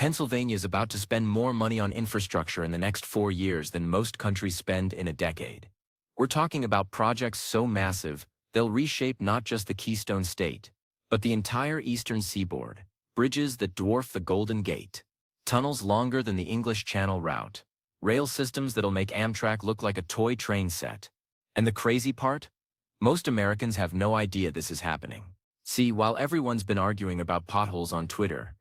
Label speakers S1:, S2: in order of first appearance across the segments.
S1: Pennsylvania is about to spend more money on infrastructure in the next 4 years than most countries spend in a decade. We're talking about projects so massive, they'll reshape not just the Keystone State, but the entire eastern seaboard. Bridges that dwarf the Golden Gate, tunnels longer than the English Channel route, rail systems that'll make Amtrak look like a toy train set. And the crazy part? Most Americans have no idea this is happening. See, while everyone's been arguing about potholes on Twitter,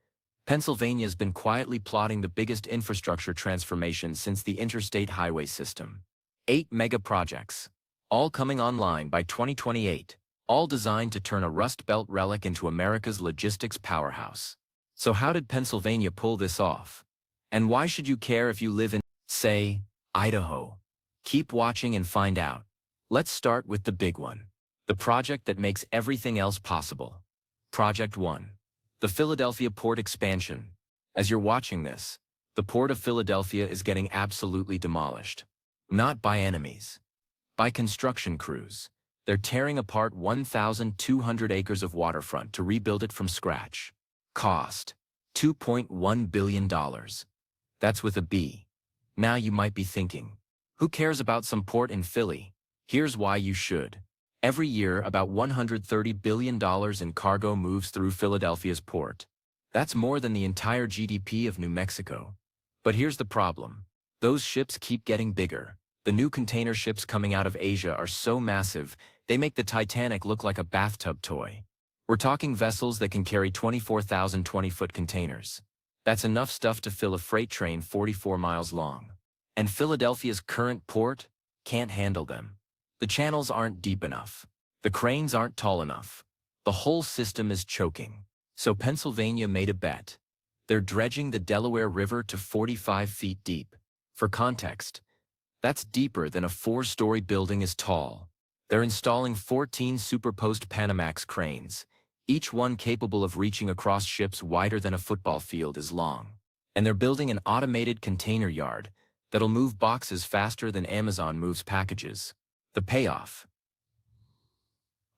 S1: Pennsylvania's been quietly plotting the biggest infrastructure transformation since the interstate highway system. 8 megaprojects, all coming online by 2028, all designed to turn a Rust Belt relic into America's logistics powerhouse. So how did Pennsylvania pull this off? And why should you care if you live in, say, Idaho? Keep watching and find out. Let's start with the big one. The project that makes everything else possible. Project 1. The Philadelphia Port Expansion. As you're watching this, the Port of Philadelphia is getting absolutely demolished. Not by enemies. By construction crews. They're tearing apart 1,200 acres of waterfront to rebuild it from scratch. Cost: $2.1 billion. That's with a B. Now you might be thinking, who cares about some port in Philly? Here's why you should. Every year, about $130 billion in cargo moves through Philadelphia's port. That's more than the entire GDP of New Mexico. But here's the problem. Those ships keep getting bigger. The new container ships coming out of Asia are so massive, they make the Titanic look like a bathtub toy. We're talking vessels that can carry 24,000 20-foot containers. That's enough stuff to fill a freight train 44 miles long. And Philadelphia's current port can't handle them. The channels aren't deep enough. The cranes aren't tall enough. The whole system is choking. So Pennsylvania made a bet. They're dredging the Delaware River to 45 feet deep. For context, that's deeper than a 4-story building is tall. They're installing 14 superposed Panamax cranes, each one capable of reaching across ships wider than a football field is long. And they're building an automated container yard that'll move boxes faster than Amazon moves packages. The payoff.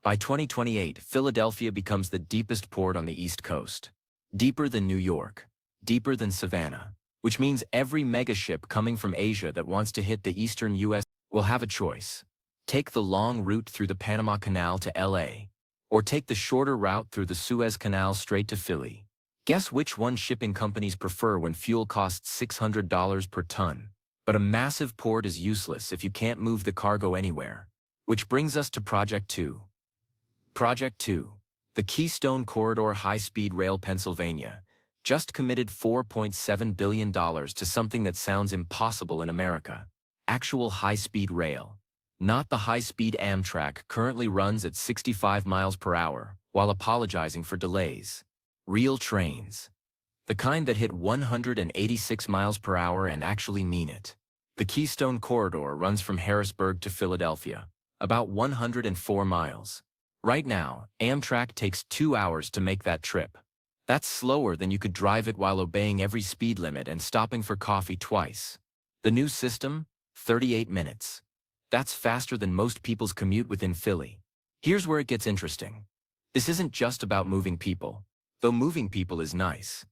S1: By 2028, Philadelphia becomes the deepest port on the East Coast. Deeper than New York. Deeper than Savannah. Which means every megaship coming from Asia that wants to hit the eastern U.S. will have a choice. Take the long route through the Panama Canal to L.A. or take the shorter route through the Suez Canal straight to Philly. Guess which one shipping companies prefer when fuel costs $600 per ton? But a massive port is useless if you can't move the cargo anywhere. Which brings us to Project 2. Project 2. The Keystone Corridor High-Speed Rail Pennsylvania just committed $4.7 billion to something that sounds impossible in America. Actual high-speed rail. Not the high-speed Amtrak currently runs at 65 miles per hour while apologizing for delays. Real trains. The kind that hit 186 miles per hour and actually mean it. The Keystone Corridor runs from Harrisburg to Philadelphia, about 104 miles. Right now, Amtrak takes 2 hours to make that trip. That's slower than you could drive it while obeying every speed limit and stopping for coffee twice. The new system? 38 minutes. That's faster than most people's commute within Philly. Here's where it gets interesting. This isn't just about moving people, though moving people is nice.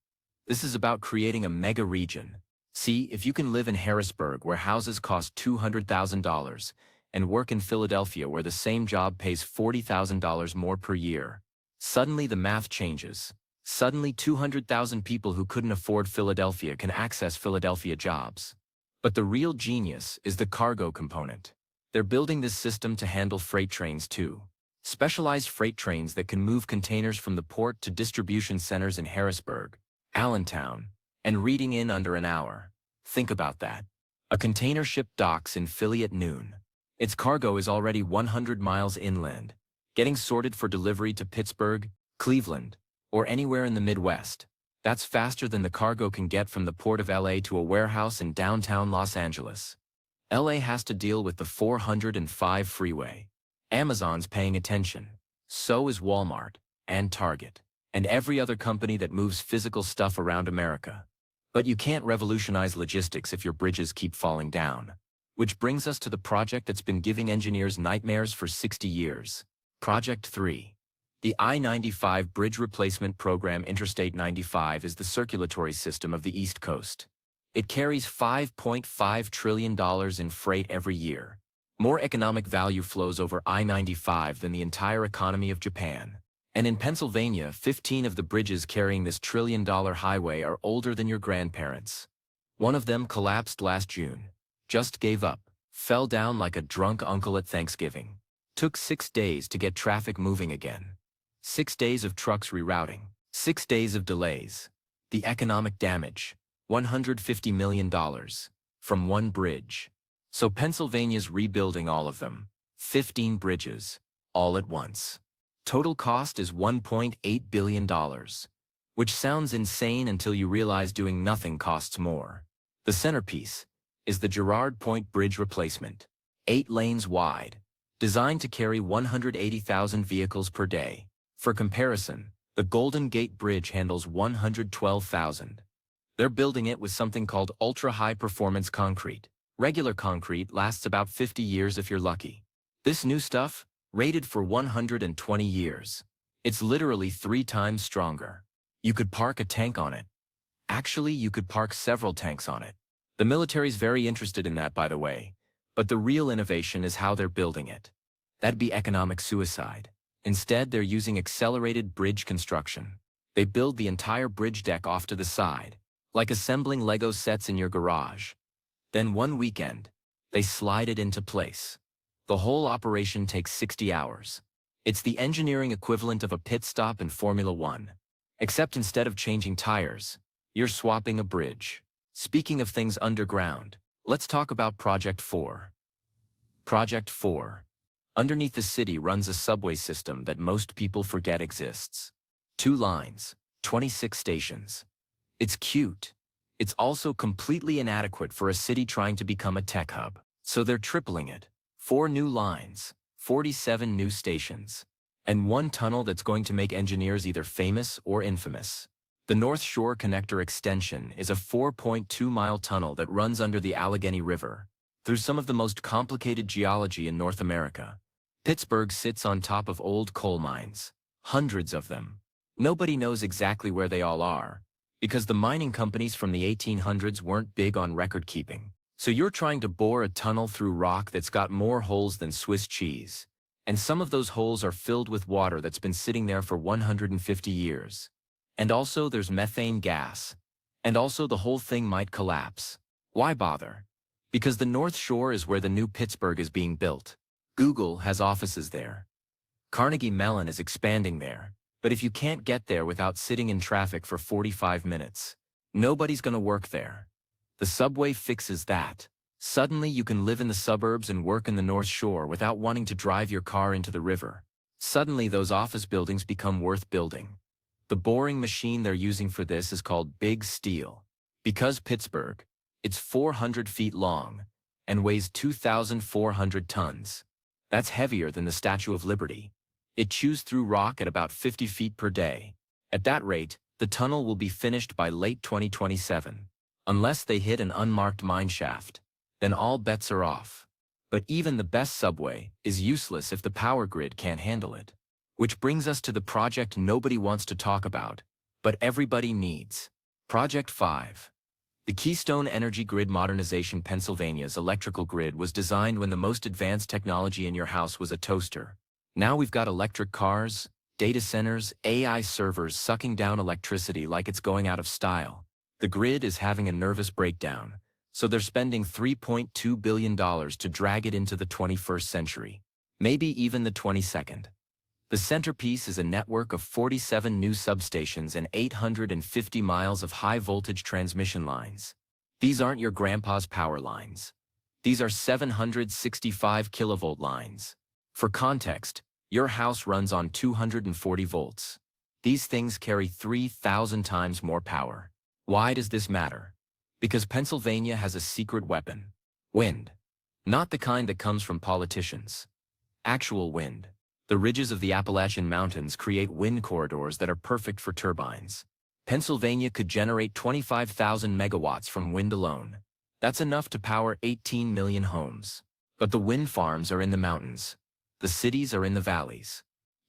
S1: This is about creating a mega region. See, if you can live in Harrisburg where houses cost $200,000 and work in Philadelphia where the same job pays $40,000 more per year, suddenly the math changes. Suddenly 200,000 people who couldn't afford Philadelphia can access Philadelphia jobs. But the real genius is the cargo component. They're building this system to handle freight trains too. Specialized freight trains that can move containers from the port to distribution centers in Harrisburg, Allentown, and Reading in under an hour. Think about that. A container ship docks in Philly at noon. Its cargo is already 100 miles inland, getting sorted for delivery to Pittsburgh, Cleveland, or anywhere in the Midwest. That's faster than the cargo can get from the port of LA to a warehouse in downtown Los Angeles. LA has to deal with the 405 freeway. Amazon's paying attention. So is Walmart, and Target, and every other company that moves physical stuff around America. But you can't revolutionize logistics if your bridges keep falling down. Which brings us to the project that's been giving engineers nightmares for 60 years. Project 3. The I-95 Bridge Replacement Program. Interstate 95 is the circulatory system of the East Coast. It carries $5.5 trillion in freight every year. More economic value flows over I-95 than the entire economy of Japan. And in Pennsylvania, 15 of the bridges carrying this trillion-dollar highway are older than your grandparents. One of them collapsed last June. Just gave up. Fell down like a drunk uncle at Thanksgiving. Took 6 days to get traffic moving again. 6 days of trucks rerouting. 6 days of delays. The economic damage, $150 million. From one bridge. So Pennsylvania's rebuilding all of them. 15 bridges. All at once. Total cost is $1.8 billion. Which sounds insane until you realize doing nothing costs more. The centerpiece is the Girard Point Bridge replacement. 8 lanes wide. Designed to carry 180,000 vehicles per day. For comparison, the Golden Gate Bridge handles 112,000. They're building it with something called ultra-high performance concrete. Regular concrete lasts about 50 years if you're lucky. This new stuff, rated for 120 years. It's literally 3 times stronger. You could park a tank on it. Actually, you could park several tanks on it. The military's very interested in that, by the way. But the real innovation is how they're building it. That'd be economic suicide. Instead, they're using accelerated bridge construction. They build the entire bridge deck off to the side, like assembling Lego sets in your garage. Then one weekend, they slide it into place. The whole operation takes 60 hours. It's the engineering equivalent of a pit stop in Formula One. Except instead of changing tires, you're swapping a bridge. Speaking of things underground, let's talk about Project 4. Project 4. Underneath the city runs a subway system that most people forget exists. 2 lines, 26 stations. It's cute. It's also completely inadequate for a city trying to become a tech hub. So they're tripling it. 4 new lines, 47 new stations, and 1 tunnel that's going to make engineers either famous or infamous. The North Shore Connector Extension is a 4.2-mile tunnel that runs under the Allegheny River, through some of the most complicated geology in North America. Pittsburgh sits on top of old coal mines, hundreds of them. Nobody knows exactly where they all are, because the mining companies from the 1800s weren't big on record keeping. So you're trying to bore a tunnel through rock that's got more holes than Swiss cheese. And some of those holes are filled with water that's been sitting there for 150 years. And also there's methane gas. And also the whole thing might collapse. Why bother? Because the North Shore is where the new Pittsburgh is being built. Google has offices there. Carnegie Mellon is expanding there. But if you can't get there without sitting in traffic for 45 minutes, nobody's gonna work there. The subway fixes that. Suddenly you can live in the suburbs and work in the North Shore without wanting to drive your car into the river. Suddenly those office buildings become worth building. The boring machine they're using for this is called Big Steel. Because Pittsburgh, it's 400 feet long and weighs 2,400 tons. That's heavier than the Statue of Liberty. It chews through rock at about 50 feet per day. At that rate, the tunnel will be finished by late 2027. Unless they hit an unmarked mine shaft, then all bets are off. But even the best subway is useless if the power grid can't handle it. Which brings us to the project nobody wants to talk about, but everybody needs. Project 5. The Keystone Energy Grid Modernization. Pennsylvania's electrical grid was designed when the most advanced technology in your house was a toaster. Now we've got electric cars, data centers, AI servers sucking down electricity like it's going out of style. The grid is having a nervous breakdown, so they're spending $3.2 billion to drag it into the 21st century, maybe even the 22nd. The centerpiece is a network of 47 new substations and 850 miles of high-voltage transmission lines. These aren't your grandpa's power lines. These are 765 kilovolt lines. For context, your house runs on 240 volts. These things carry 3,000 times more power. Why does this matter? Because Pennsylvania has a secret weapon. Wind. Not the kind that comes from politicians. Actual wind. The ridges of the Appalachian Mountains create wind corridors that are perfect for turbines. Pennsylvania could generate 25,000 megawatts from wind alone. That's enough to power 18 million homes. But the wind farms are in the mountains. The cities are in the valleys.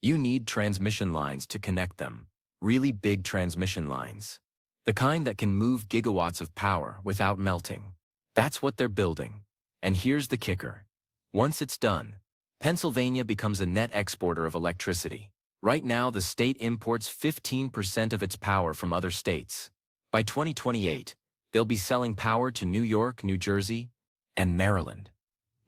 S1: You need transmission lines to connect them. Really big transmission lines. The kind that can move gigawatts of power without melting. That's what they're building. And here's the kicker. Once it's done, Pennsylvania becomes a net exporter of electricity. Right now, the state imports 15% of its power from other states. By 2028, they'll be selling power to New York, New Jersey, and Maryland.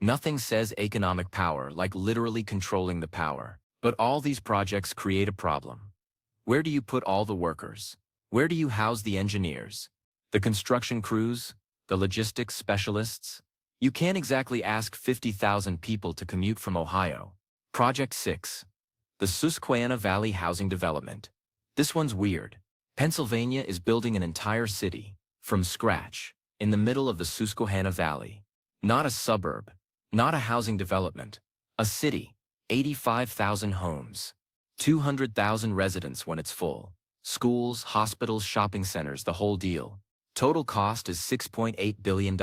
S1: Nothing says economic power like literally controlling the power. But all these projects create a problem. Where do you put all the workers? Where do you house the engineers? The construction crews? The logistics specialists? You can't exactly ask 50,000 people to commute from Ohio. Project 6. The Susquehanna Valley Housing Development. This one's weird. Pennsylvania is building an entire city, from scratch, in the middle of the Susquehanna Valley. Not a suburb, not a housing development, a city, 85,000 homes, 200,000 residents when it's full, schools, hospitals, shopping centers, the whole deal. Total cost is $6.8 billion.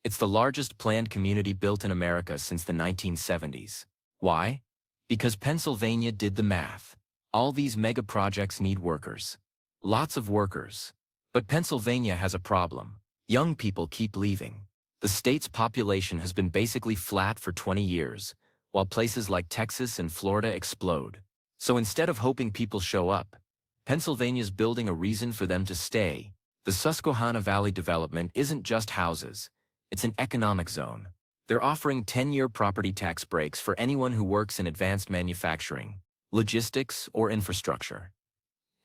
S1: It's the largest planned community built in America since the 1970s. Why? Because Pennsylvania did the math. All these mega projects need workers. Lots of workers. But Pennsylvania has a problem. Young people keep leaving. The state's population has been basically flat for 20 years, while places like Texas and Florida explode. So instead of hoping people show up, Pennsylvania's building a reason for them to stay. The Susquehanna Valley development isn't just houses, it's an economic zone. They're offering 10-year property tax breaks for anyone who works in advanced manufacturing, logistics, or infrastructure.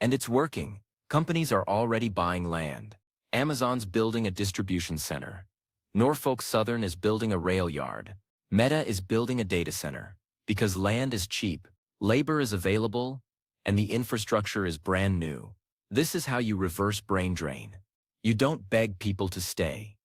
S1: And it's working. Companies are already buying land. Amazon's building a distribution center. Norfolk Southern is building a rail yard. Meta is building a data center. Because land is cheap, labor is available, and the infrastructure is brand new. This is how you reverse brain drain. You don't beg people to stay.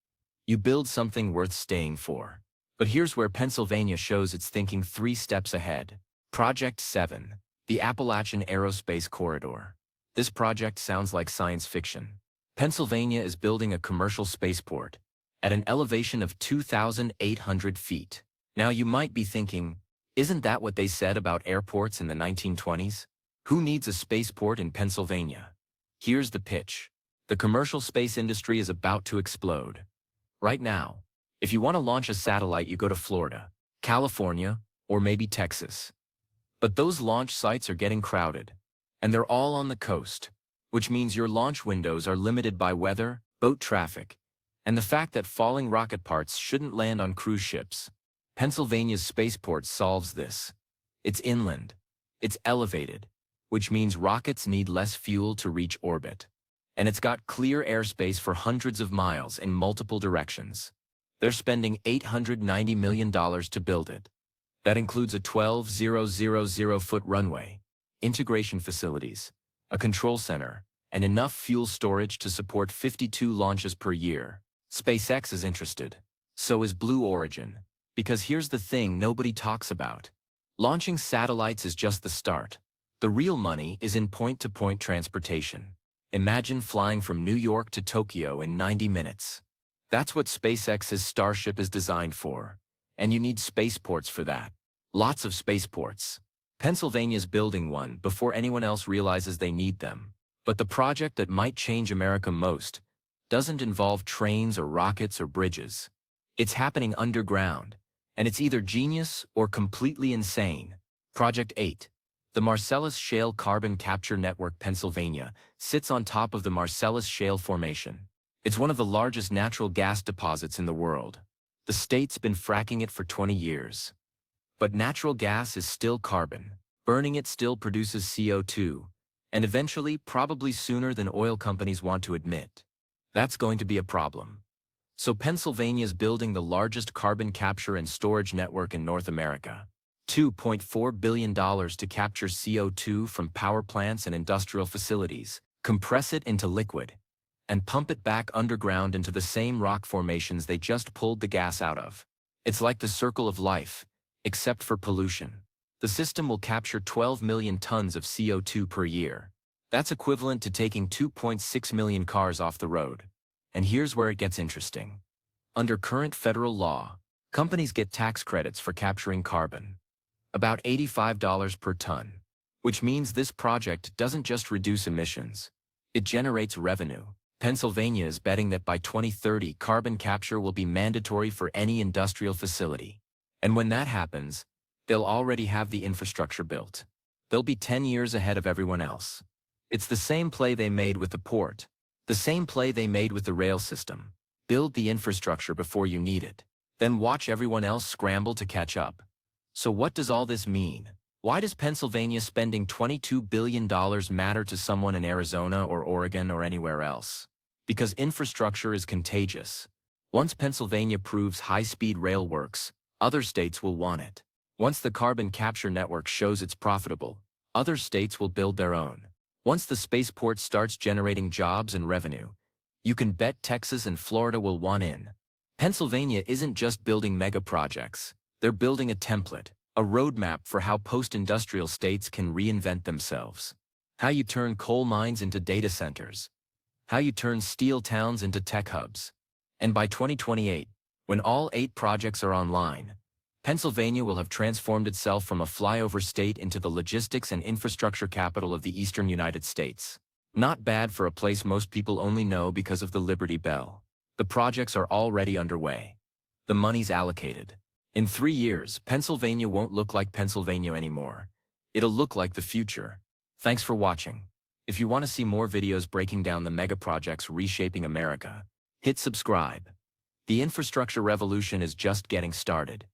S1: You build something worth staying for. But here's where Pennsylvania shows its thinking 3 steps ahead. Project 7, the Appalachian Aerospace Corridor. This project sounds like science fiction. Pennsylvania is building a commercial spaceport at an elevation of 2,800 feet. Now you might be thinking, isn't that what they said about airports in the 1920s? Who needs a spaceport in Pennsylvania? Here's the pitch. The commercial space industry is about to explode. Right now, if you want to launch a satellite, you go to Florida, California, or maybe Texas. But those launch sites are getting crowded, and they're all on the coast, which means your launch windows are limited by weather, boat traffic, and the fact that falling rocket parts shouldn't land on cruise ships. Pennsylvania's spaceport solves this. It's inland. It's elevated, which means rockets need less fuel to reach orbit. And it's got clear airspace for hundreds of miles in multiple directions. They're spending $890 million to build it. That includes a 12,000-foot runway, integration facilities, a control center, and enough fuel storage to support 52 launches per year. SpaceX is interested. So is Blue Origin. Because here's the thing nobody talks about. Launching satellites is just the start. The real money is in point-to-point transportation. Imagine flying from New York to Tokyo in 90 minutes. That's what SpaceX's Starship is designed for. And you need spaceports for that. Lots of spaceports. Pennsylvania's building one before anyone else realizes they need them. But the project that might change America most doesn't involve trains or rockets or bridges. It's happening underground, and it's either genius or completely insane. Project 8. The Marcellus Shale Carbon Capture Network. Pennsylvania sits on top of the Marcellus Shale Formation. It's one of the largest natural gas deposits in the world. The state's been fracking it for 20 years. But natural gas is still carbon. Burning it still produces CO2, and eventually, probably sooner than oil companies want to admit. That's going to be a problem. So Pennsylvania's building the largest carbon capture and storage network in North America. $2.4 billion to capture CO2 from power plants and industrial facilities, compress it into liquid, and pump it back underground into the same rock formations they just pulled the gas out of. It's like the circle of life, except for pollution. The system will capture 12 million tons of CO2 per year. That's equivalent to taking 2.6 million cars off the road. And here's where it gets interesting. Under current federal law, companies get tax credits for capturing carbon. about $85 per ton. Which means this project doesn't just reduce emissions. It generates revenue. Pennsylvania is betting that by 2030 carbon capture will be mandatory for any industrial facility. And when that happens, they'll already have the infrastructure built. They'll be 10 years ahead of everyone else. It's the same play they made with the port. The same play they made with the rail system. Build the infrastructure before you need it. Then watch everyone else scramble to catch up. So what does all this mean? Why does Pennsylvania spending $22 billion matter to someone in Arizona or Oregon or anywhere else? Because infrastructure is contagious. Once Pennsylvania proves high-speed rail works, other states will want it. Once the carbon capture network shows it's profitable, other states will build their own. Once the spaceport starts generating jobs and revenue, you can bet Texas and Florida will want in. Pennsylvania isn't just building megaprojects. They're building a template, a roadmap for how post-industrial states can reinvent themselves. How you turn coal mines into data centers. How you turn steel towns into tech hubs. And by 2028, when all 8 projects are online, Pennsylvania will have transformed itself from a flyover state into the logistics and infrastructure capital of the eastern United States. Not bad for a place most people only know because of the Liberty Bell. The projects are already underway. The money's allocated. In 3 years, Pennsylvania won't look like Pennsylvania anymore. It'll look like the future. Thanks for watching. If you want to see more videos breaking down the megaprojects reshaping America, hit subscribe. The infrastructure revolution is just getting started.